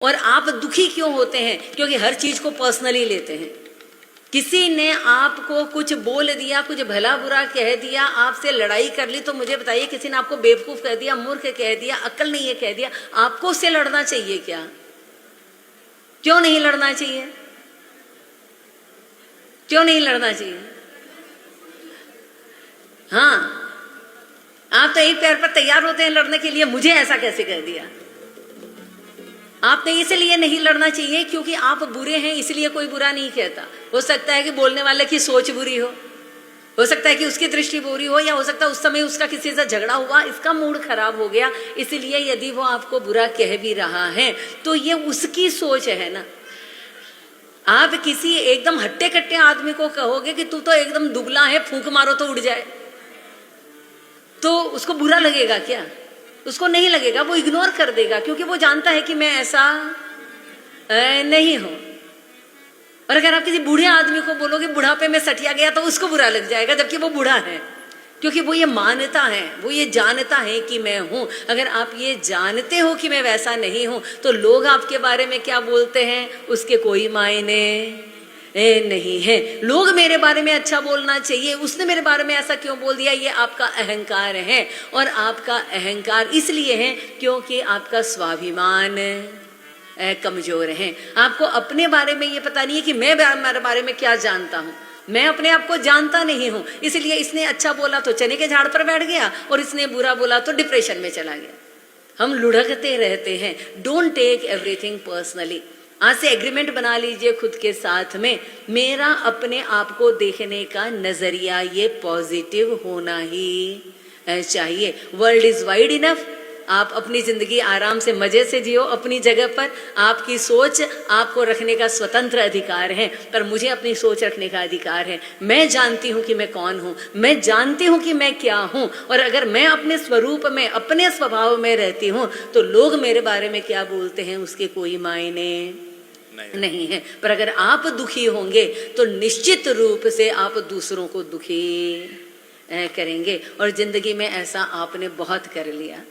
और आप दुखी क्यों होते हैं? क्योंकि हर चीज को पर्सनली लेते हैं। किसी ने आपको कुछ बोल दिया, कुछ भला बुरा कह दिया, आपसे लड़ाई कर ली, तो मुझे बताइए, किसी ने आपको बेवकूफ कह दिया, मूर्ख कह दिया, अक्ल नहीं है कह दिया, आपको उससे लड़ना चाहिए क्या? क्यों नहीं लड़ना चाहिए? क्यों नहीं लड़ना चाहिए? हाँ, आप तो एक पैर पर तैयार होते हैं लड़ने के लिए, मुझे ऐसा कैसे कह दिया। आपने इसलिए नहीं लड़ना चाहिए क्योंकि आप बुरे हैं, इसलिए कोई बुरा नहीं कहता। हो सकता है कि बोलने वाले की सोच बुरी हो सकता है कि उसकी दृष्टि बुरी हो, या हो सकता है उस समय उसका किसी से झगड़ा हुआ, इसका मूड खराब हो गया, इसलिए यदि वो आपको बुरा कह भी रहा है तो ये उसकी सोच है ना। आप किसी एकदम हट्टे कट्टे आदमी को कहोगे कि तू तो एकदम दुबला है, फूंक मारो तो उड़ जाए, तो उसको बुरा लगेगा क्या? उसको नहीं लगेगा, वो इग्नोर कर देगा, क्योंकि वो जानता है कि मैं ऐसा नहीं हूं। और अगर आप किसी बूढ़े आदमी को बोलोगे बुढ़ापे में सटिया गया, तो उसको बुरा लग जाएगा, जबकि वो बूढ़ा है, क्योंकि वो ये मानता है, वो ये जानता है कि मैं हूं। अगर आप ये जानते हो कि मैं वैसा नहीं हूं, तो लोग आपके बारे में क्या बोलते हैं उसके कोई मायने नहीं है। लोग मेरे बारे में अच्छा बोलना चाहिए, उसने मेरे बारे में ऐसा क्यों बोल दिया, ये आपका अहंकार है। और आपका अहंकार इसलिए है क्योंकि आपका स्वाभिमान कमजोर है। आपको अपने बारे में ये पता नहीं है कि मैं मेरे बारे में क्या जानता हूँ। मैं अपने आप को जानता नहीं हूँ, इसलिए इसने अच्छा बोला तो चने के झाड़ पर बैठ गया, और इसने बुरा बोला तो डिप्रेशन में चला गया। हम लुढ़कते रहते हैं। Don't take everything personally. आज से एग्रीमेंट बना लीजिए खुद के साथ में, मेरा अपने आप को देखने का नजरिया ये पॉजिटिव होना ही चाहिए। World is wide enough. आप अपनी जिंदगी आराम से मजे से जियो अपनी जगह पर। आपकी सोच आपको रखने का स्वतंत्र अधिकार है, पर मुझे अपनी सोच रखने का अधिकार है। मैं जानती हूँ कि मैं कौन हूँ, मैं जानती हूँ कि मैं क्या हूँ, और अगर मैं अपने स्वरूप में, अपने स्वभाव में रहती हूँ, तो लोग मेरे बारे में क्या बोलते हैं उसके कोई मायने नहीं है। पर अगर आप दुखी होंगे तो निश्चित रूप से आप दूसरों को दुखी करेंगे, और जिंदगी में ऐसा आपने बहुत कर लिया।